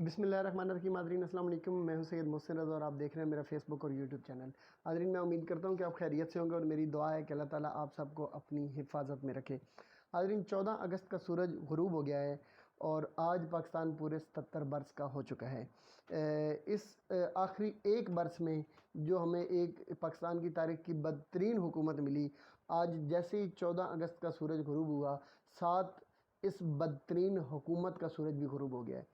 بسم اللہ الرحمن الرحیم. ناظرین السلام علیکم. میں ہوں سید محسن رضا اور آپ دیکھ رہے ہیں میرا فیس بک اور یوٹیوب چینل. ناظرین میں امید کرتا ہوں کہ آپ خیریت سے ہوں گے اور میری دعا ہے کہ اللہ تعالیٰ آپ سب کو اپنی حفاظت میں رکھے. ناظرین 14 اگست کا سورج غروب ہو گیا ہے اور آج پاکستان پورے 77 برس کا ہو چکا ہے. اس آخری ایک برس میں جو ہمیں ایک پاکستان کی تاریخ کی بدترین حکومت ملی، آج جیسے ہی 14 اگست کا سورج غروب ہوا، ساتھ اس بدترین حکومت کا سورج بھی غروب ہو گیا ہے.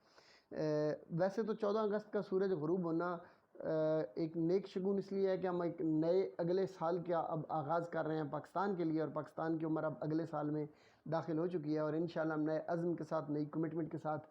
ویسے تو 14 اگست کا سورج غروب ہونا ایک نیک شگون اس لیے ہے کہ ہم ایک نئے اگلے سال کا اب آغاز کر رہے ہیں پاکستان کے لیے، اور پاکستان کی عمر اب اگلے سال میں داخل ہو چکی ہے، اور انشاءاللہ ہم نئے عزم کے ساتھ، نئی کمٹمنٹ کے ساتھ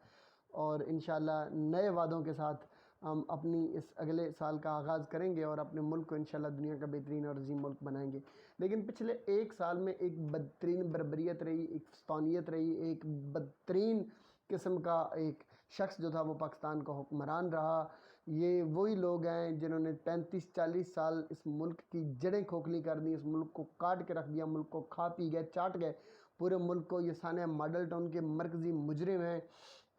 اور انشاءاللہ نئے وعدوں کے ساتھ ہم اپنی اس اگلے سال کا آغاز کریں گے اور اپنے ملک کو انشاءاللہ دنیا کا بہترین اور عظیم ملک بنائیں گے. لیکن پچھلے ایک سال میں ایک بدترین بربریت رہی، ایک فسطانیت رہی، ایک بدترین قسم کا ایک شخص جو تھا وہ پاکستان کا حکمران رہا. یہ وہی لوگ ہیں جنہوں نے 35-40 سال اس ملک کی جڑیں کھوکھلی کر دی، اس ملک کو کاٹ کے رکھ دیا، ملک کو کھا پی گئے، چاٹ گئے پورے ملک کو. یہ سانحہ ماڈل ٹاؤن کے مرکزی مجرم ہیں.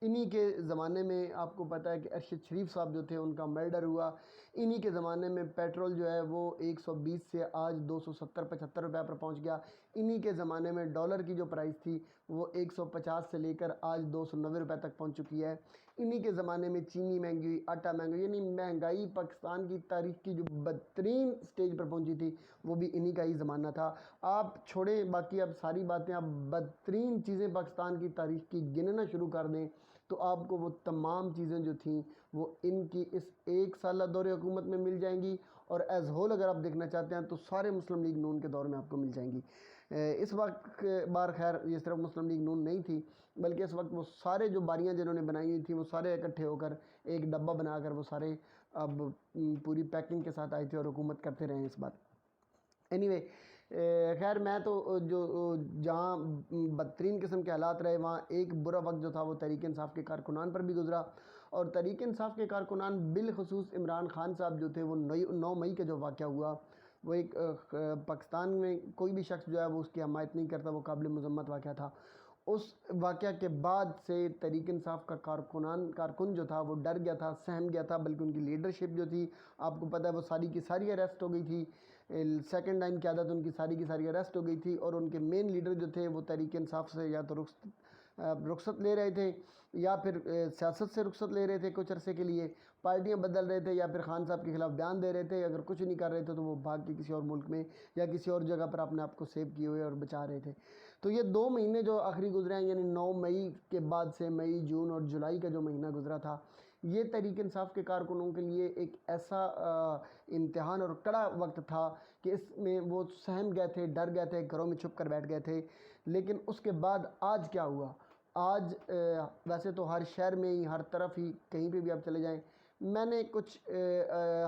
انہی کے زمانے میں آپ کو پتہ ہے کہ ارشد شریف صاحب جو تھے ان کا مرڈر ہوا. انہی کے زمانے میں پیٹرول جو ہے وہ 120 سے آج 270-75 روپے پر پہنچ گیا. انہی کے زمانے میں ڈالر کی جو پرائس تھی وہ 150 سے لے کر آج 290 روپے تک پہنچ چکی ہے. انہی کے زمانے میں چینی مہنگی ہوئی، آٹا مہنگا ہوئی، یعنی مہنگائی پاکستان کی تاریخ کی جو بدترین سٹیج پر پہنچی تھی وہ بھی انہی کا ہی زمانہ تھا. آپ چھوڑیں باقی اب ساری باتیں، اب بدترین چیزیں پاکستان کی تاریخ کی گننا شروع کر دیں تو آپ کو وہ تمام چیزیں جو تھیں وہ ان کی اس ایک سالہ دور حکومت میں مل جائیں گی، اور ایز ہول اگر آپ دیکھنا چاہتے ہیں تو سارے مسلم لیگ نون کے دور میں آپ کو مل جائیں گی. اس وقت بار خیر یہ صرف مسلم لیگ نون نہیں تھی، بلکہ اس وقت وہ سارے جو باریاں جنہوں نے بنائی ہوئی تھیں وہ سارے اکٹھے ہو کر ایک ڈبہ بنا کر وہ سارے اب پوری پیکنگ کے ساتھ آئے تھے اور حکومت کرتے رہے ہیں اس بار. اینی خیر میں تو جو جہاں بدترین قسم کے حالات رہے وہاں ایک برا وقت جو تھا وہ تحریک انصاف کے کارکنان پر بھی گزرا، اور تحریک انصاف کے کارکنان بالخصوص عمران خان صاحب جو تھے وہ 9 مئی کا جو واقعہ ہوا وہ ایک پاکستان میں کوئی بھی شخص جو ہے وہ اس کی حمایت نہیں کرتا، وہ قابل مذمت واقعہ تھا. اس واقعہ کے بعد سے تحریک انصاف کا کارکن جو تھا وہ ڈر گیا تھا، سہم گیا تھا، بلکہ ان کی لیڈرشپ جو تھی آپ کو پتہ ہے وہ ساری کی ساری اریسٹ ہو گئی تھی. سیکنڈ لائن قیادت ان کی ساری کی ساری اریسٹ ہو گئی تھی، اور ان کے مین لیڈر جو تھے وہ تحریک انصاف سے یا تو رخصت لے رہے تھے یا پھر سیاست سے رخصت لے رہے تھے کچھ عرصے کے لیے، پارٹیاں بدل رہے تھے، یا پھر خان صاحب کے خلاف بیان دے رہے تھے. اگر کچھ نہیں کر رہے تھے تو وہ بھاگ کے کسی اور ملک میں یا کسی اور جگہ پر اپنے آپ کو سیو کیے ہوئے اور بچا رہے تھے. تو یہ 2 مہینے جو آخری گزرے ہیں، یعنی 9 مئی کے بعد سے مئی، جون اور جولائی کا جو مہینہ گزرا تھا، یہ تحریک انصاف کے کارکنوں کے لیے ایک ایسا امتحان اور کڑا وقت تھا کہ اس میں وہ سہم گئے تھے، ڈر گئے تھے، گھروں میں چھپ کر بیٹھ گئے تھے. لیکن اس کے بعد آج کیا ہوا؟ آج ویسے تو ہر شہر میں ہی، ہر طرف ہی، کہیں پہ بھی آپ چلے جائیں، میں نے کچھ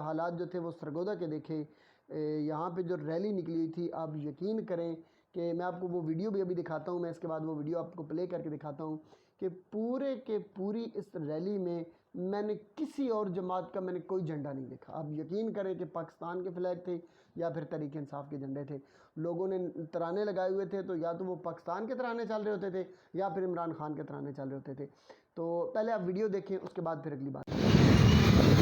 حالات جو تھے وہ سرگودا کے دیکھے. یہاں پہ جو ریلی نکلی ہوئی تھی، آپ یقین کریں کہ میں آپ کو وہ ویڈیو بھی ابھی دکھاتا ہوں، میں اس کے بعد وہ ویڈیو آپ کو پلے کر کے دکھاتا ہوں کہ پورے کے پوری اس ریلی میں میں نے کسی اور جماعت کا میں نے کوئی جھنڈا نہیں دیکھا. آپ یقین کریں کہ پاکستان کے فلیگ تھے یا پھر تحریک انصاف کے جھنڈے تھے. لوگوں نے ترانے لگائے ہوئے تھے تو یا تو وہ پاکستان کے ترانے چل رہے ہوتے تھے یا پھر عمران خان کے ترانے چل رہے ہوتے تھے. تو پہلے آپ ویڈیو دیکھیں، اس کے بعد پھر اگلی بات.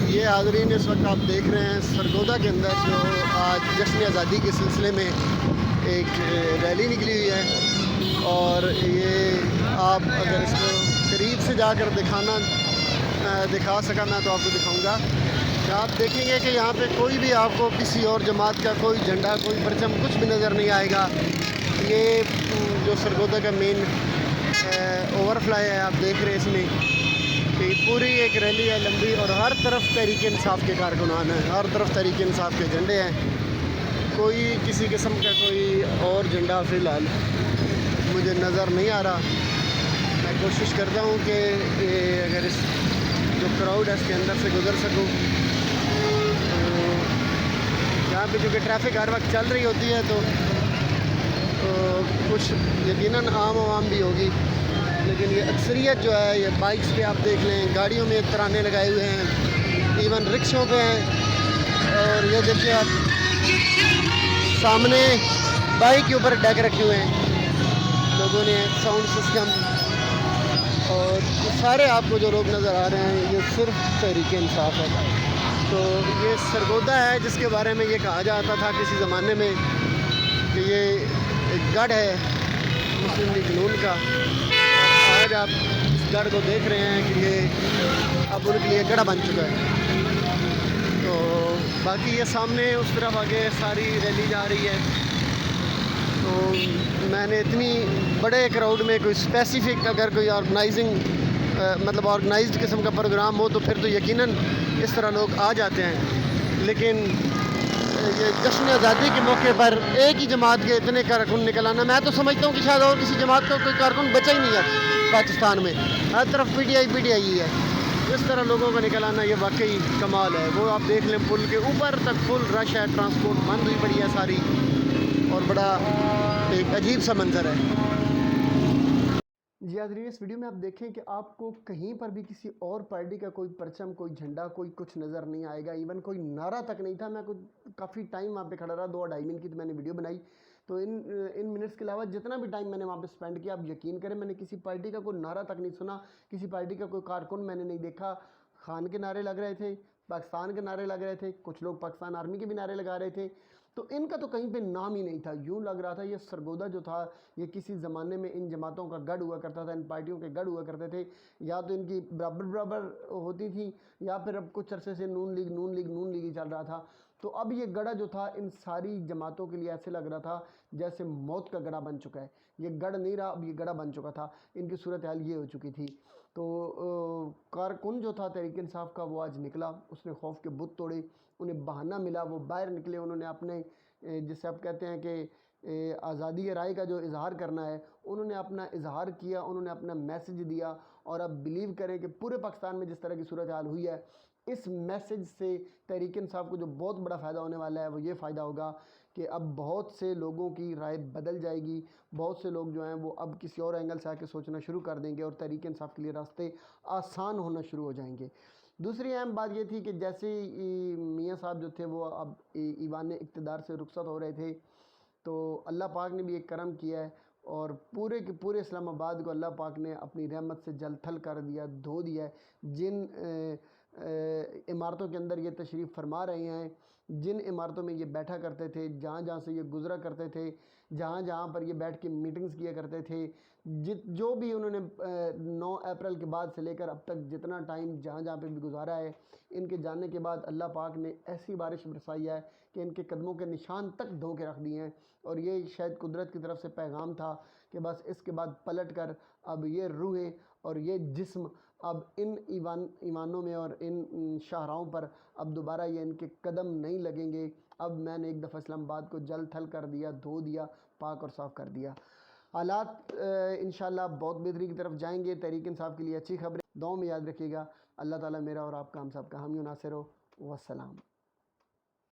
یہ حاضرین اس وقت آپ دیکھ رہے ہیں سرگودا کے اندر جو آج جشن آزادی کے سلسلے میں ایک ریلی نکلی ہوئی ہے، اور یہ آپ اگر اس کو قریب سے جا کر دکھا سکا میں تو آپ کو دکھاؤں گا کہ آپ دیکھیں گے کہ یہاں پہ کوئی بھی آپ کو کسی اور جماعت کا کوئی جھنڈا، کوئی پرچم، کچھ بھی نظر نہیں آئے گا. یہ جو سرگودا کا مین اوور فلائی ہے آپ دیکھ رہے ہیں، اس میں کہ پوری ایک ریلی ہے لمبی، اور ہر طرف تحریک انصاف کے کارکنان ہیں، ہر طرف تحریک انصاف کے جھنڈے ہیں. کوئی کسی قسم کا کوئی اور جھنڈا فی الحال مجھے نظر نہیں آ رہا. میں کوشش کرتا ہوں کہ اگر اس جو کراؤڈ ہے اس کے اندر سے گزر سکوں. یہاں پہ چونکہ ٹریفک ہر وقت چل رہی ہوتی ہے تو کچھ یقیناً عام عوام بھی ہوگی، لیکن یہ اکثریت جو ہے یہ بائکس پہ آپ دیکھ لیں، گاڑیوں میں ترانے لگائے ہوئے ہیں، ایون رکشوں پہ ہیں. اور یہ دیکھیں آپ سامنے بائک کے اوپر ڈیک رکھے ہوئے ہیں لوگوں نے، ساؤنڈ سسٹم. اور اور سارے آپ کو جو لوگ نظر آ رہے ہیں یہ صرف تحریک انصاف ہے. تو یہ سرگودا ہے جس کے بارے میں یہ کہا جاتا تھا کسی زمانے میں کہ یہ ایک گڑھ ہے مسلم لیگ نون کا. اور آج آپ اس گڑھ کو دیکھ رہے ہیں کہ یہ اب ان کے لیے گڑھا بن چکا ہے. تو باقی یہ سامنے اس طرف آگے ساری ریلی جا رہی ہے. تو میں نے اتنی بڑے کراؤڈ میں کوئی اسپیسیفک اگر کوئی مطلب آرگنائزڈ قسم کا پروگرام ہو تو پھر تو یقیناً اس طرح لوگ آ جاتے ہیں. لیکن یہ جشن آزادی کے موقع پر ایک ہی جماعت کے اتنے کارکن نکل آنا، میں تو سمجھتا ہوں کہ شاید اور کسی جماعت کا کوئی کارکن بچا ہی نہیں ہے پاکستان میں. ہر طرف پی ٹی آئی ہی ہے. اس طرح لوگوں کا نکل آنا یہ واقعی کمال ہے. وہ آپ دیکھ لیں پل کے اوپر تک فل رش ہے، ٹرانسپورٹ بند ہوئی پڑی ہے ساری، اور بڑا ایک عجیب سا منظر ہے. جی حاضرین، اس ویڈیو میں آپ دیکھیں کہ آپ کو کہیں پر بھی کسی اور پارٹی کا کوئی پرچم، کوئی جھنڈا، کوئی کچھ نظر نہیں آئے گا. ایون کوئی نعرہ تک نہیں تھا. میں کافی ٹائم وہاں پہ کھڑا رہا، 2-2.5 منٹ کی تو میں نے ویڈیو بنائی. تو ان منٹس کے علاوہ جتنا بھی ٹائم میں نے وہاں پہ سپینڈ کیا، آپ یقین کریں میں نے کسی پارٹی کا کوئی نعرہ تک نہیں سنا، کسی پارٹی کا کوئی کارکن میں نے نہیں دیکھا. خان کے نعرے لگ رہے تھے، پاکستان کے نعرے لگ رہے تھے، کچھ لوگ پاکستان آرمی کے بھی نعرے لگا رہے تھے. تو ان کا تو کہیں پہ نام ہی نہیں تھا. یوں لگ رہا تھا یہ سرگودا جو تھا یہ کسی زمانے میں ان جماعتوں کا گڑھ ہوا کرتا تھا، ان پارٹیوں کے گڑھ ہوا کرتے تھے. یا تو ان کی برابر ہوتی تھی، یا پھر اب کچھ عرصے سے نون لیگ ہی چل رہا تھا. تو اب یہ گڑھا جو تھا ان ساری جماعتوں کے لیے ایسے لگ رہا تھا جیسے موت کا گڑھا بن چکا ہے. یہ گڑھ نہیں رہا، اب یہ گڑھا بن چکا تھا. ان کی صورتحال یہ ہو چکی تھی. تو کارکن جو تھا تحریک انصاف کا وہ آج نکلا، اس نے خوف کے بت توڑے. انہیں بہانہ ملا، وہ باہر نکلے. انہوں نے اپنے جسے آپ کہتے ہیں کہ آزادی رائے کا جو اظہار کرنا ہے، انہوں نے اپنا اظہار کیا، انہوں نے اپنا میسج دیا. اور اب بلیو کریں کہ پورے پاکستان میں جس طرح کی صورتحال ہوئی ہے، اس میسج سے تحریک انصاف کو جو بہت بڑا فائدہ ہونے والا ہے وہ یہ فائدہ ہوگا کہ اب بہت سے لوگوں کی رائے بدل جائے گی. بہت سے لوگ جو ہیں وہ اب کسی اور اینگل سے آ کے سوچنا شروع کر دیں گے، اور تحریک انصاف کے لیے راستے آسان ہونا شروع ہو جائیں گے. دوسری اہم بات یہ تھی کہ جیسے میاں صاحب جو تھے وہ اب ایوان اقتدار سے رخصت ہو رہے تھے، تو اللہ پاک نے بھی ایک کرم کیا ہے، اور پورے کے پورے اسلام آباد کو اللہ پاک نے اپنی رحمت سے جل تھل کر دیا، دھو دیا ہے. جن عمارتوں کے اندر یہ تشریف فرما رہے ہیں، جن عمارتوں میں یہ بیٹھا کرتے تھے، جہاں جہاں سے یہ گزرا کرتے تھے، جہاں جہاں پر یہ بیٹھ کے میٹنگز کیا کرتے تھے، جو بھی انہوں نے 9 اپریل کے بعد سے لے کر اب تک جتنا ٹائم جہاں جہاں پہ بھی گزارا ہے، ان کے جانے کے بعد اللہ پاک نے ایسی بارش برسائی ہے کہ ان کے قدموں کے نشان تک دھو کے رکھ دیے ہیں. اور یہ شاید قدرت کی طرف سے پیغام تھا کہ بس اس کے بعد پلٹ کر اب یہ روحیں اور یہ جسم اب ان ایوانوں میں اور ان شاہراہوں پر اب دوبارہ یہ ان کے قدم نہیں لگیں گے. اب میں نے ایک دفعہ اسلام آباد کو جل تھل کر دیا، دھو دیا، پاک اور صاف کر دیا. حالات انشاءاللہ بہت بہتری کی طرف جائیں گے. تحریک انصاف کے لیے اچھی خبریں دعاؤں میں یاد رکھیے گا. اللہ تعالیٰ میرا اور آپ کا، ہم سب کا حامی و ناصر ہو. والسلام.